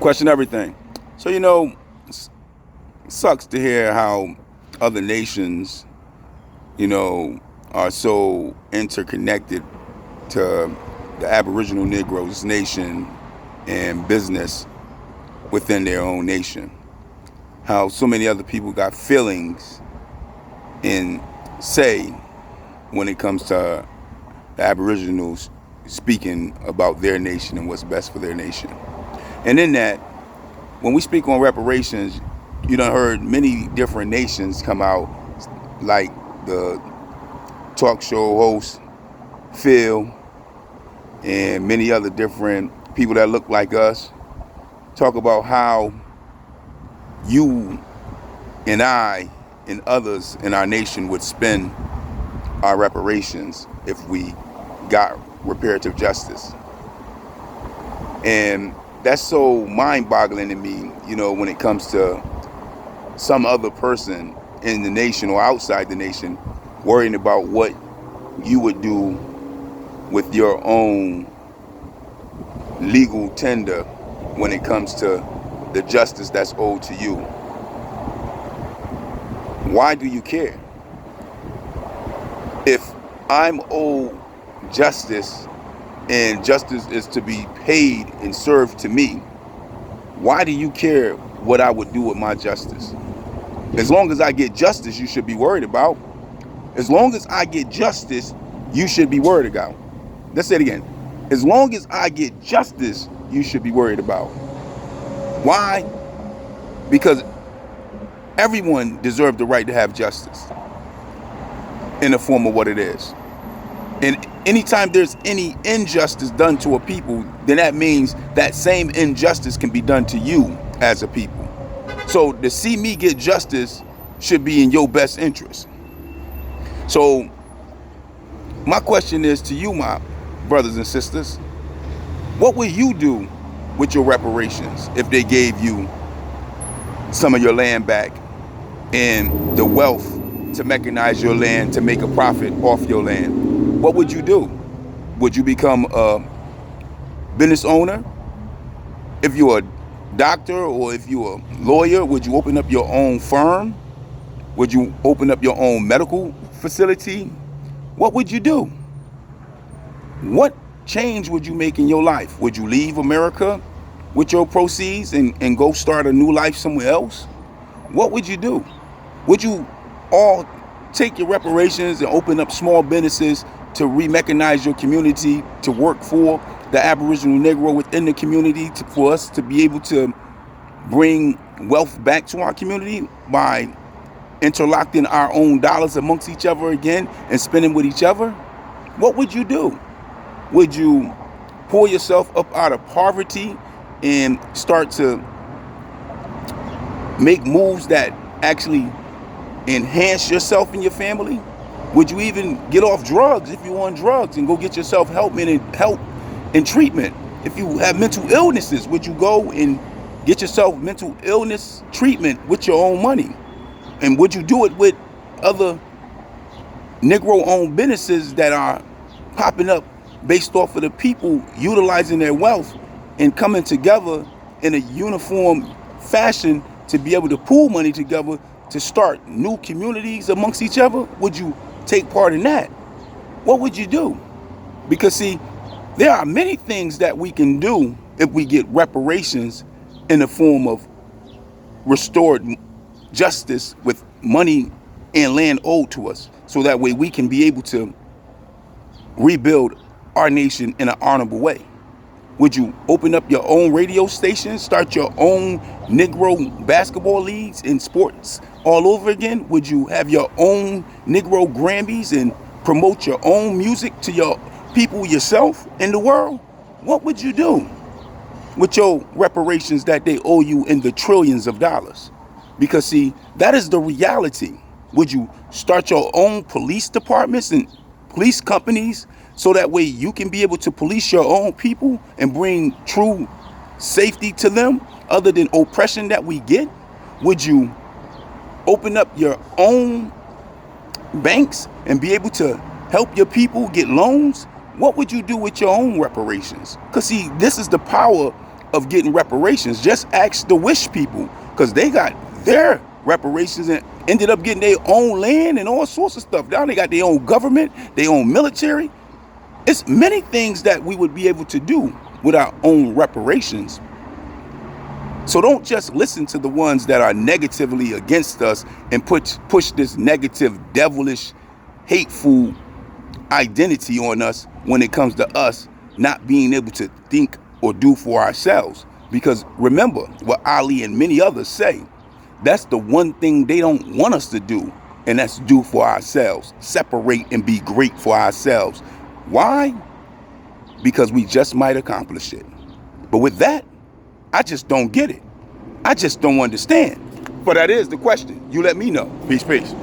Question everything. So, it sucks to hear how other nations, are so interconnected to the Aboriginal Niggros nation and business within their own nation. How so many other people got feelings and say when it comes to the Aboriginals speaking about their nation and what's best for their nation. And in that, when we speak on reparations, you done heard many different nations come out, like the talk show host Phil and many other different people that look like us, talk about how you and I and others in our nation would spend our reparations if we got reparative justice. And that's so mind-boggling to me, when it comes to some other person in the nation or outside the nation worrying about what you would do with your own legal tender when it comes to the justice that's owed to you. Why do you care? If I'm owed justice and justice is to be paid and served to me, why do you care what I would do with my justice? As long as I get justice, you should be worried about. As long as I get justice, you should be worried about. Let's say it again. As long as I get justice, you should be worried about. Why? Because everyone deserves the right to have justice in the form of what it is. And anytime there's any injustice done to a people, then that means that same injustice can be done to you as a people. So to see me get justice should be in your best interest. So my question is to you, my brothers and sisters, what would you do with your reparations if they gave you some of your land back and the wealth to mechanize your land, to make a profit off your land? What would you do? Would you become a business owner? If you're a doctor or if you're a lawyer, would you open up your own firm? Would you open up your own medical facility? What would you do? What change would you make in your life? Would you leave America with your proceeds and go start a new life somewhere else? What would you do? Would you all take your reparations and open up small businesses to re-mechanize your community, to work for the Aboriginal Negro within the community, for us to be able to bring wealth back to our community by interlocking our own dollars amongst each other again and spending with each other? What would you do? Would you pull yourself up out of poverty and start to make moves that actually enhance yourself and your family? Would you even get off drugs if you're on drugs and go get yourself help and treatment? If you have mental illnesses, would you go and get yourself mental illness treatment with your own money? And would you do it with other Negro-owned businesses that are popping up based off of the people utilizing their wealth and coming together in a uniform fashion to be able to pool money together to start new communities amongst each other? Would you take part in that? What would you do? Because see, there are many things that we can do if we get reparations in the form of restored justice with money and land owed to us, so that way we can be able to rebuild our nation in an honorable way. Would you open up your own radio station, start your own Negro basketball leagues and sports all over again? Would you have your own Negro Grammys and promote your own music to your people yourself in the world? What would you do with your reparations that they owe you in the trillions of dollars? Because see, that is the reality. Would you start your own police departments and police companies so that way you can be able to police your own people and bring true safety to them other than oppression that we get? Would you open up your own banks and be able to help your people get loans? What would you do with your own reparations? Because see, this is the power of getting reparations. Just ask the Wish people, because they got their reparations and ended up getting their own land and all sorts of stuff. Now they got their own government, their own military. It's many things that we would be able to do with our own reparations. So don't just listen to the ones that are negatively against us and push this negative, devilish, hateful identity on us when it comes to us not being able to think or do for ourselves. Because remember what Ali and many others say, that's the one thing they don't want us to do, and that's do for ourselves. Separate and be great for ourselves. Why? Because we just might accomplish it. But with that, I just don't get it. I just don't understand. But that is the question. You let me know. Peace, peace.